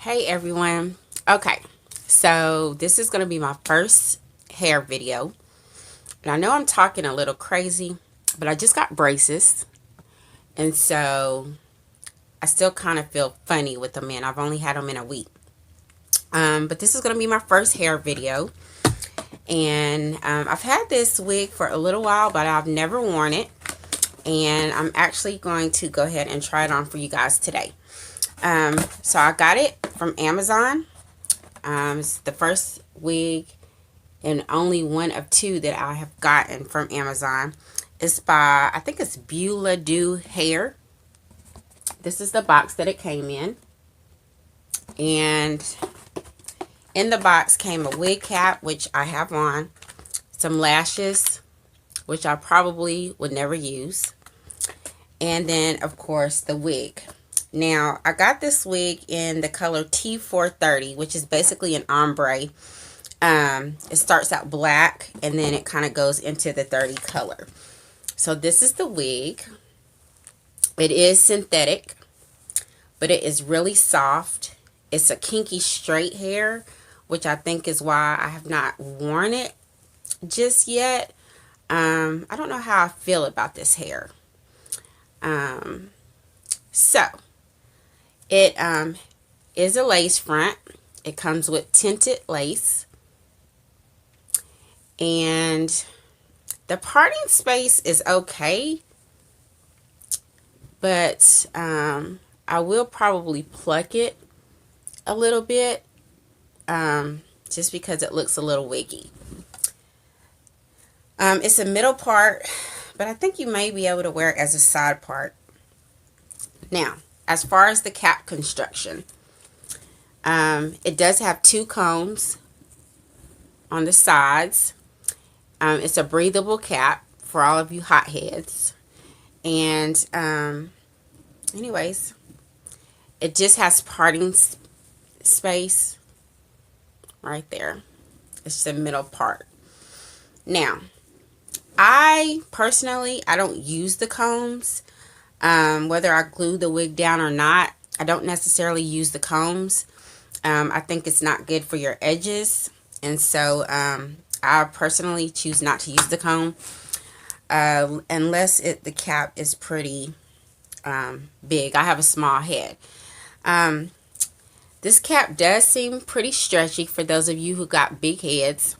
Hey everyone. Okay, so this is going to be my first hair video. And I know I'm talking a little crazy, but I just got braces. And so I still kind of feel funny with them in. I've only had them in a week. But this is going to be my first hair video. And I've had this wig for a little while, but I've never worn it. And I'm actually going to go ahead and try it on for you guys today. So I got it from Amazon. It's the first wig and only one of two that I have gotten from Amazon. It's by, I think it's Buladou hair. This is the box that it came in. And in the box came a wig cap, which I have on. Some lashes, which I probably would never use. And then, of course, the wig. Now, I got this wig in the color T430, which is basically an ombre. It starts out black, and then it kind of goes into the 30 color. So this is the wig. It is synthetic, but it is really soft. It's a kinky straight hair, which I think is why I have not worn it just yet. I don't know how I feel about this hair. So it is a lace front. It comes with tinted lace. And the parting space is okay. But I will probably pluck it a little bit. Just because it looks a little wiggy. It's a middle part, but I think you may be able to wear it as a side part. Now, as far as the cap construction, it does have two combs on the sides. It's a breathable cap for all of you hotheads. And anyways, it just has parting space right there. It's the middle part. Now, I don't use the combs. Whether I glue the wig down or not, I don't necessarily use the combs. I think it's not good for your edges. And so I personally choose not to use the comb. Unless the cap is pretty big. I have a small head. This cap does seem pretty stretchy for those of you who got big heads.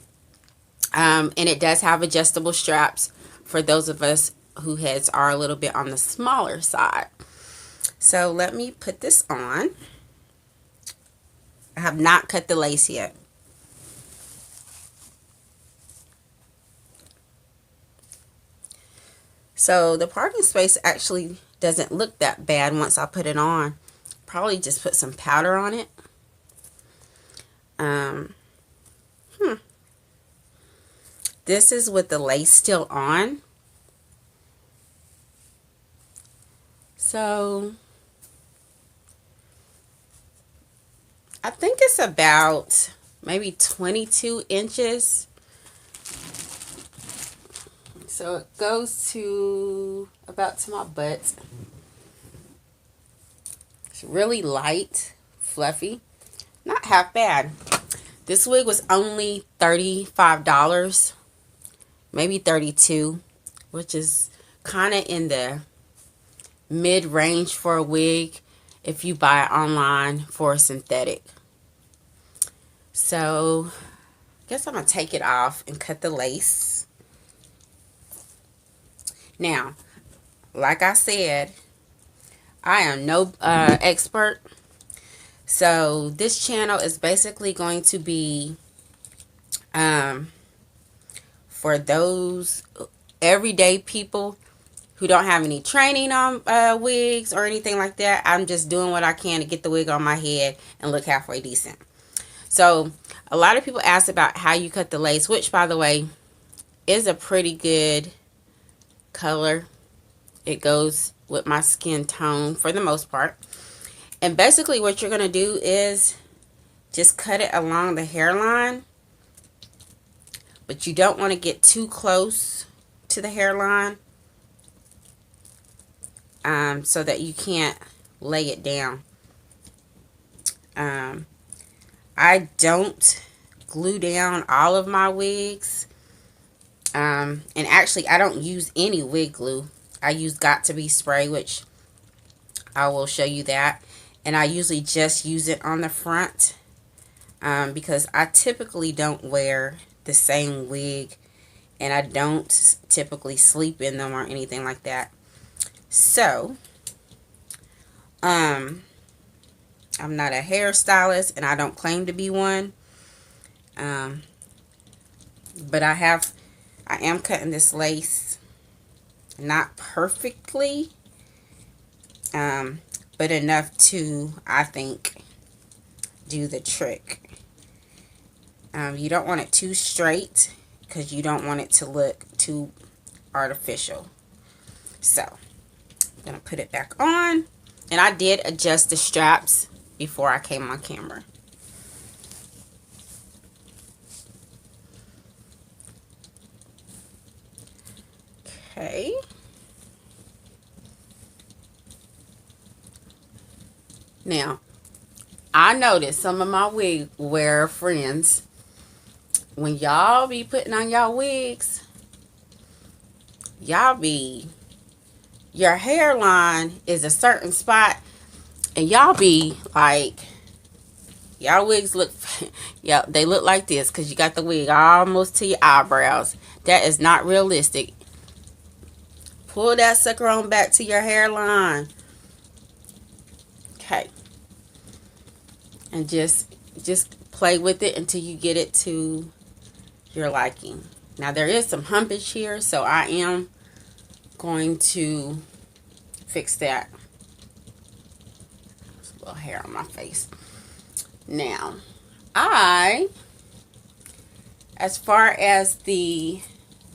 And it does have adjustable straps for those of us whose heads are a little bit on the smaller side. So let me put this on. I have not cut the lace yet. So the parting space actually doesn't look that bad once I put it on. Probably just put some powder on it. This is with the lace still on. So I think it's about maybe 22 inches. So it goes to about to my butt. It's really light, fluffy, not half bad. This wig was only $35, maybe $32, which is kind of in the mid-range for a wig if you buy it online for a synthetic. So I guess I'm going to take it off and cut the lace. Now, like I said, I am no expert. So this channel is basically going to be for those everyday people who don't have any training on wigs or anything like that. I'm just doing what I can to get the wig on my head and look halfway decent. So a lot of people ask about how you cut the lace, which, by the way, is a pretty good color. It goes with my skin tone for the most part. And basically what you're going to do is just cut it along the hairline. But you don't want to get too close to the hairline. So that you can't lay it down. I don't glue down all of my wigs. And actually, I don't use any wig glue. I use Got To Be spray, which I will show you that. And I usually just use it on the front because I typically don't wear the same wig, and I don't typically sleep in them or anything like that. So, I'm not a hairstylist, and I don't claim to be one. But I am cutting this lace, not perfectly, but enough to, I think, do the trick. You don't want it too straight because you don't want it to look too artificial. So, I'm going to put it back on. And I did adjust the straps before I came on camera. Okay. Now, I noticed some of my wig wearer friends, when y'all be putting on y'all wigs, your hairline is a certain spot, and y'all be like, y'all wigs look, yeah, they look like this because you got the wig almost to your eyebrows. That is not realistic. Pull that sucker on back to your hairline. Okay. And just play with it until you get it to your liking. Now there is some humpage here, so I am going to fix that. There's a little hair on my face. Now, as far as the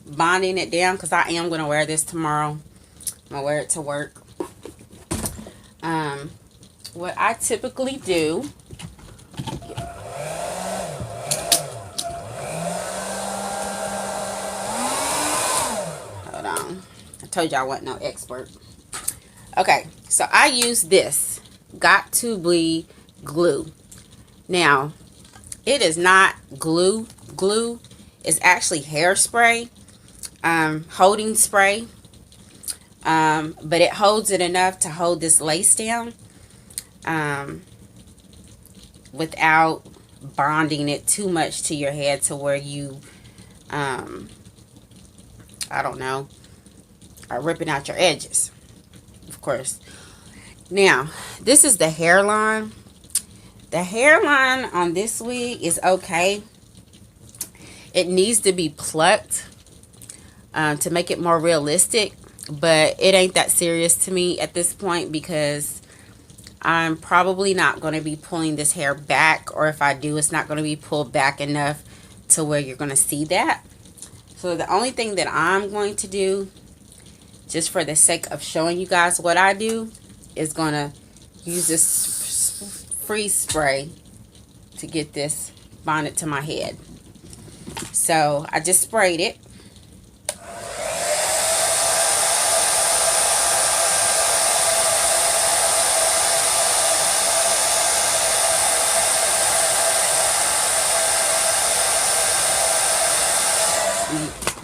bonding it down, because I am going to wear this tomorrow. I'm going to wear it to work. What I typically do, hold on, I told you I wasn't no expert. Okay, so I use this Got To Be glue. Now, it is not glue. It's actually hairspray, holding spray, but it holds it enough to hold this lace down without bonding it too much to your head to where you, I don't know, are ripping out your edges, of course. Now, this is the hairline. The hairline on this wig is okay. It needs to be plucked to make it more realistic, but it ain't that serious to me at this point because I'm probably not going to be pulling this hair back, or if I do, it's not going to be pulled back enough to where you're going to see that. So the only thing that I'm going to do, just for the sake of showing you guys what I do, is going to use this freeze spray to get this bonded to my head. So I just sprayed it.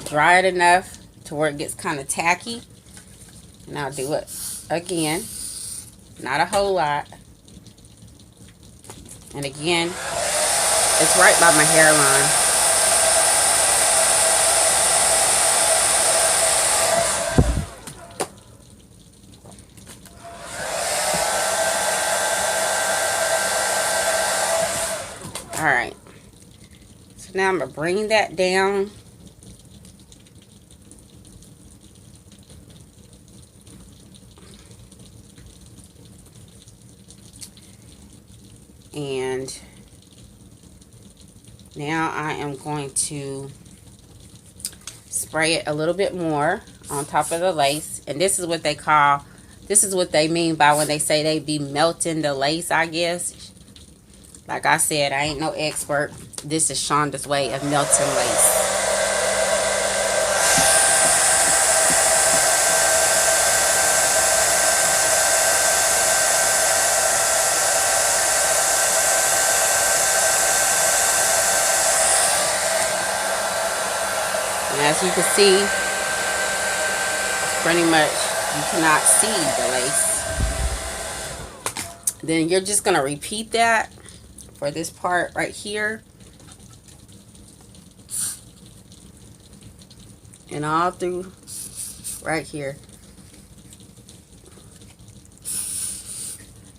Dry it enough to where it gets kind of tacky, and I'll do it again, not a whole lot. And again, it's right by my hairline. Alright, so now I'm going to bring that down. And now I am going to spray it a little bit more on top of the lace. And this is what they mean by when they say they be melting the lace, I guess. Like I said, I ain't no expert. This is Shonda's way of melting lace. And as you can see, pretty much you cannot see the lace. Then you're just going to repeat that for this part right here. And all through right here.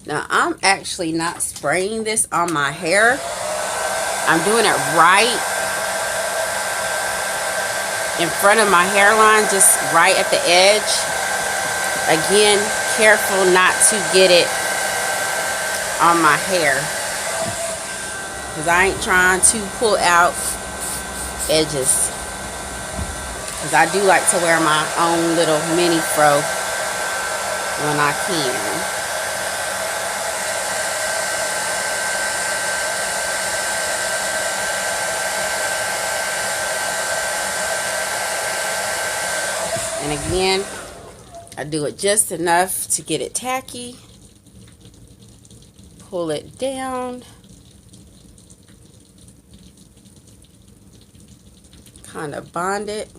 Now, I'm actually not spraying this on my hair. I'm doing it right in front of my hairline, just right at the edge. Again, careful not to get it on my hair, because I ain't trying to pull out edges. Because I do like to wear my own little mini fro when I can. And again, I do it just enough to get it tacky. Pull it down. Kind of bond it.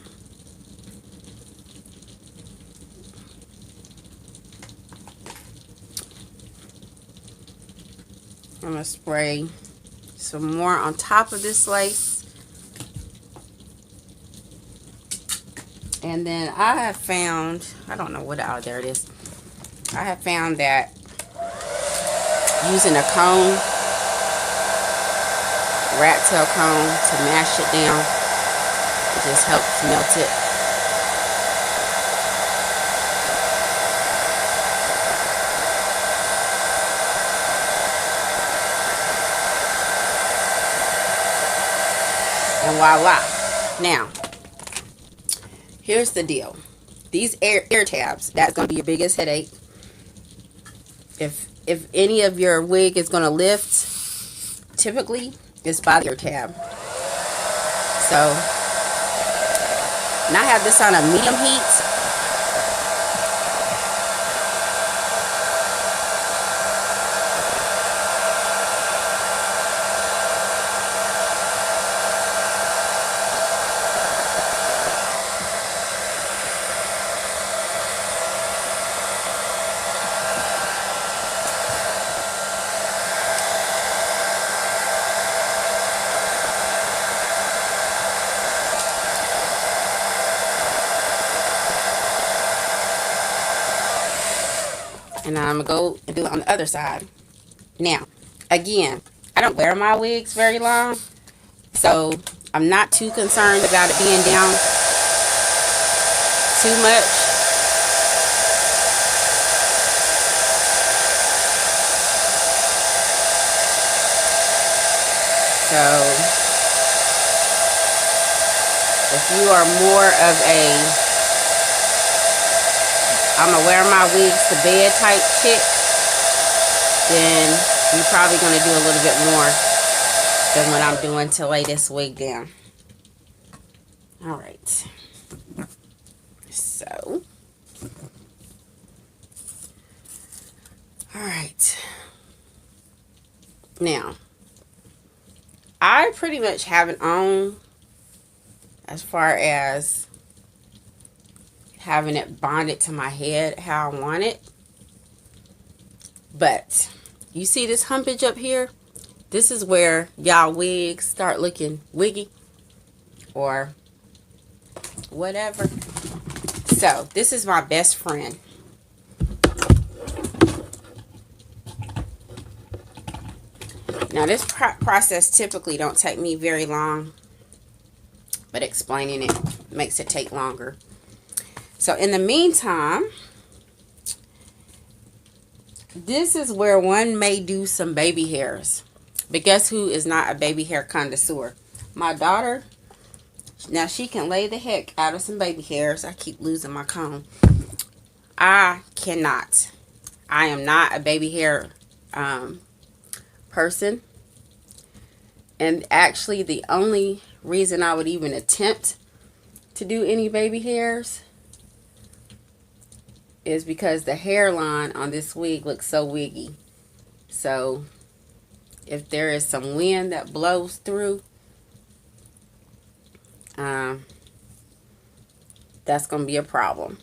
I'm going to spray some more on top of this lace. And then I have found, I don't know what, oh, there it is. I have found that using a cone, rat tail cone, to mash it down, it just helps melt it. And voila. Now, here's the deal. These ear tabs, that's going to be your biggest headache. If any of your wig is going to lift, typically it's by the ear tab. So, and I have this on a medium heat. And I'm going to go and do it on the other side. Now, again, I don't wear my wigs very long, so I'm not too concerned about it being down too much. So, if you are more of a I'm going to wear my wigs to bed type chick, then you're probably going to do a little bit more than what I'm doing to lay this wig down. Alright. So. Alright. Now, I pretty much have it on as far as having it bonded to my head how I want it. But you see this humpage up here? This is where y'all wigs start looking wiggy or whatever. So this is my best friend. Now this process typically don't take me very long, but explaining it makes it take longer. So in the meantime, this is where one may do some baby hairs. But guess who is not a baby hair connoisseur? My daughter. Now she can lay the heck out of some baby hairs. I keep losing my comb. I cannot. I am not a baby hair person. And actually the only reason I would even attempt to do any baby hairs is because the hairline on this wig looks so wiggy. So if there is some wind that blows through, that's going to be a problem.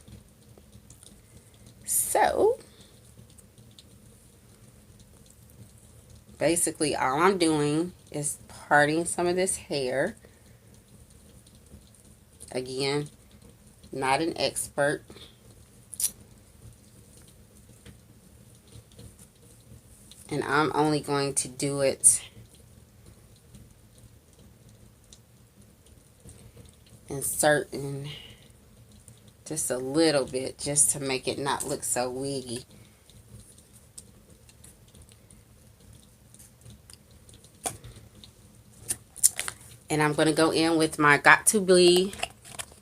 So basically all I'm doing is parting some of this hair. Again, not an expert. And I'm only going to do it in certain, just a little bit, just to make it not look so wiggy. And I'm going to go in with my Got To Be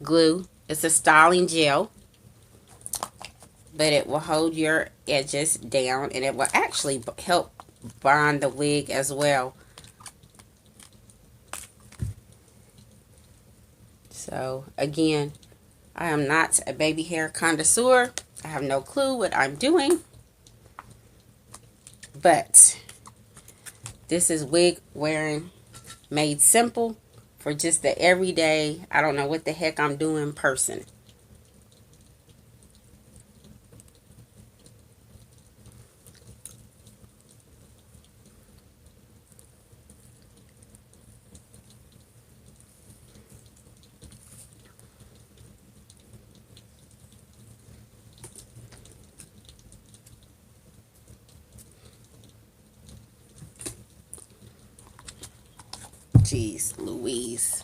glue. It's a styling gel, but it will hold your edges down, and it will actually help bond the wig as well. So again, I am not a baby hair connoisseur. I have no clue what I'm doing, but this is wig wearing made simple for just the everyday, I don't know what the heck I'm doing person. Jeez Louise.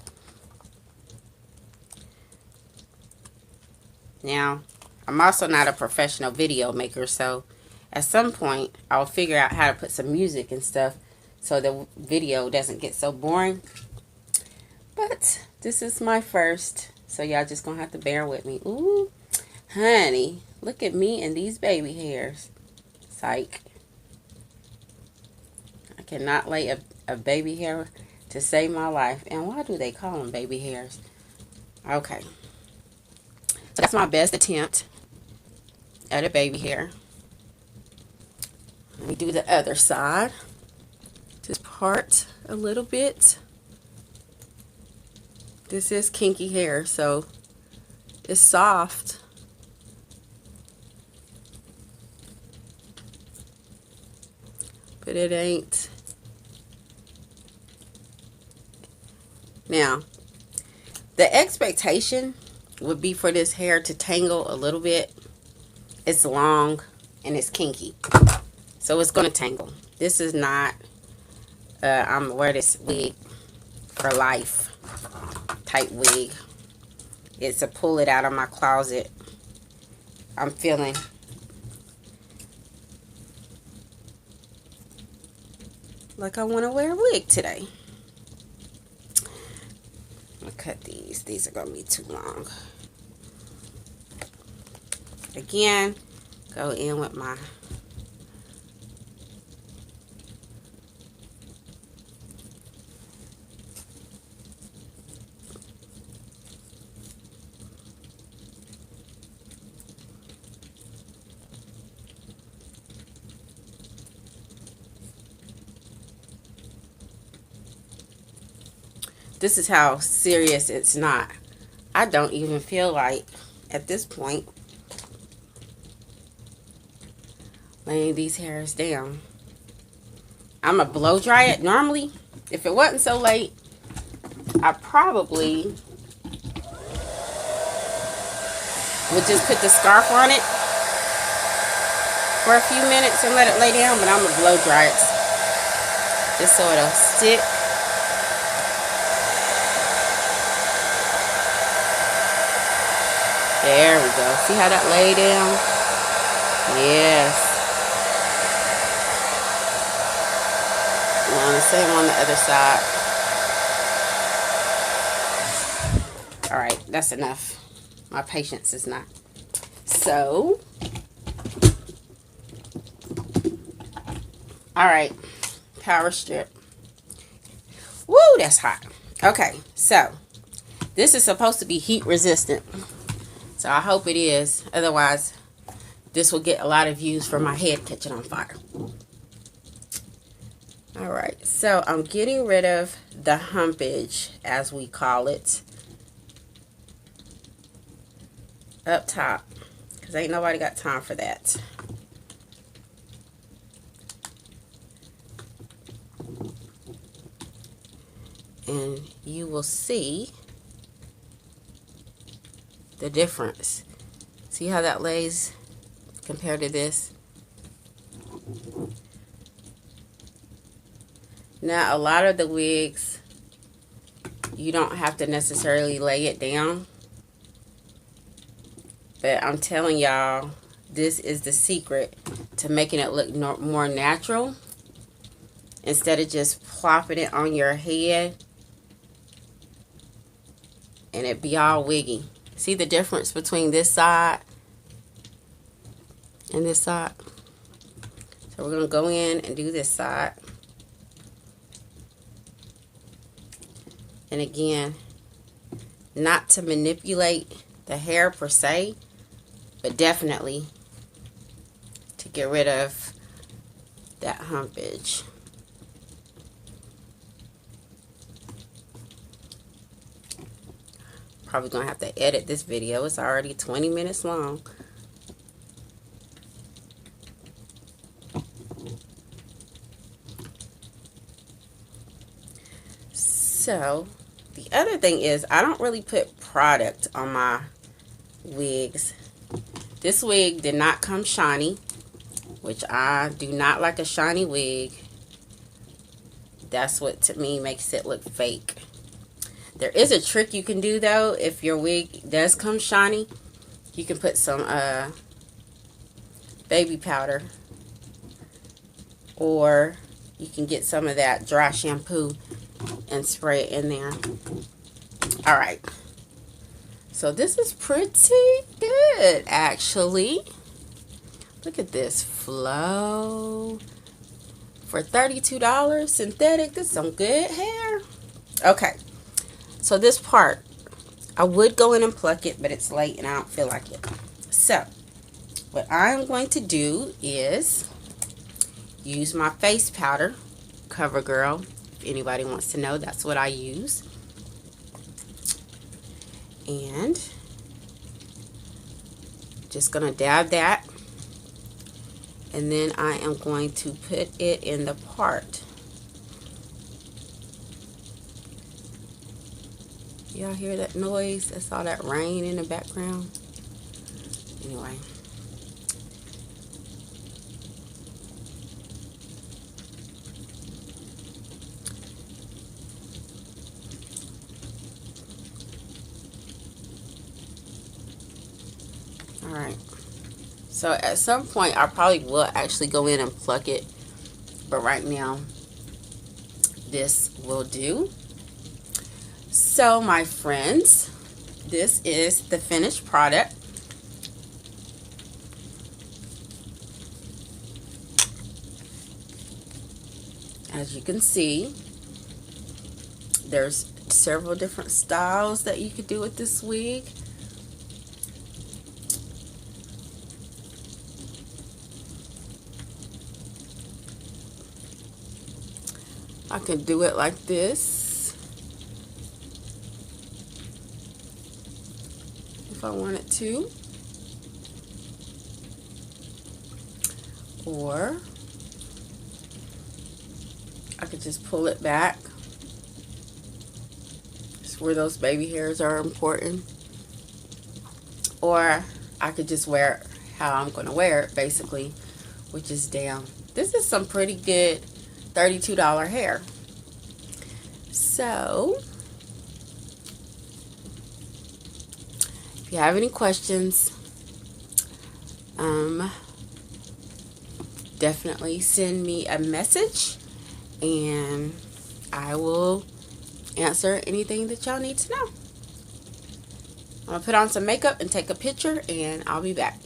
Now, I'm also not a professional video maker, so at some point I'll figure out how to put some music and stuff so the video doesn't get so boring. But this is my first, so y'all just gonna have to bear with me. Ooh, honey, look at me and these baby hairs. Psych. I cannot lay a baby hair to save my life. And why do they call them baby hairs? Okay. So that's my best attempt at a baby hair. Let me do the other side. Just part a little bit. This is kinky hair, so it's soft. But it ain't. Now, the expectation would be for this hair to tangle a little bit. It's long and it's kinky, so it's going to tangle. This is not, I'm going to wear this wig for life type wig. It's a pull it out of my closet. I'm feeling like I want to wear a wig today. I'll cut these. These are going to be too long. Again, go in with my this is how serious it's not. I don't even feel like at this point laying these hairs down. I'm gonna blow dry it. Normally, if it wasn't so late, I probably would just put the scarf on it for a few minutes and let it lay down, but I'm gonna blow dry it just so it'll stick. There we go. See how that lay down? Yes. Now the same on the other side. Alright, that's enough. My patience is not. So, alright, power strip. Woo, that's hot. Okay, so this is supposed to be heat resistant. So I hope it is. Otherwise, this will get a lot of views for my head catching on fire. Alright, so I'm getting rid of the humpage, as we call it. up top, because ain't nobody got time for that. And you will see the difference. See how that lays compared to this? Now, a lot of the wigs, you don't have to necessarily lay it down. But I'm telling y'all, this is the secret to making it look more natural. Instead of just plopping it on your head and it be all wiggy. See the difference between this side and this side? So we're going to go in and do this side. And again, not to manipulate the hair per se, but definitely to get rid of that humpage. Probably gonna have to edit this video. It's already 20 minutes long. So the other thing is, I don't really put product on my wigs. This wig did not come shiny, which I do not like a shiny wig. That's what to me makes it look fake. There is a trick you can do though. If your wig does come shiny, you can put some baby powder, or you can get some of that dry shampoo and spray it in there. Alright, so this is pretty good actually. Look at this flow. For $32 synthetic, this is some good hair. Okay, so this part, I would go in and pluck it, but it's late and I don't feel like it. So what I'm going to do is use my face powder, CoverGirl. If anybody wants to know, that's what I use. And just gonna dab that, and then I am going to put it in the part. Y'all hear that noise? That's all that rain in the background. Anyway. Alright. So at some point I probably will actually go in and pluck it. But right now, this will do. So my friends, this is the finished product. As you can see, there's several different styles that you could do with this wig. I can do it like this if I wanted to, or I could just pull it back. It's where those baby hairs are important. Or I could just wear it how I'm going to wear it, basically, which is down. This is some pretty good $32 hair. So if you have any questions, definitely send me a message and I will answer anything that y'all need to know. I'm gonna put on some makeup and take a picture and I'll be back.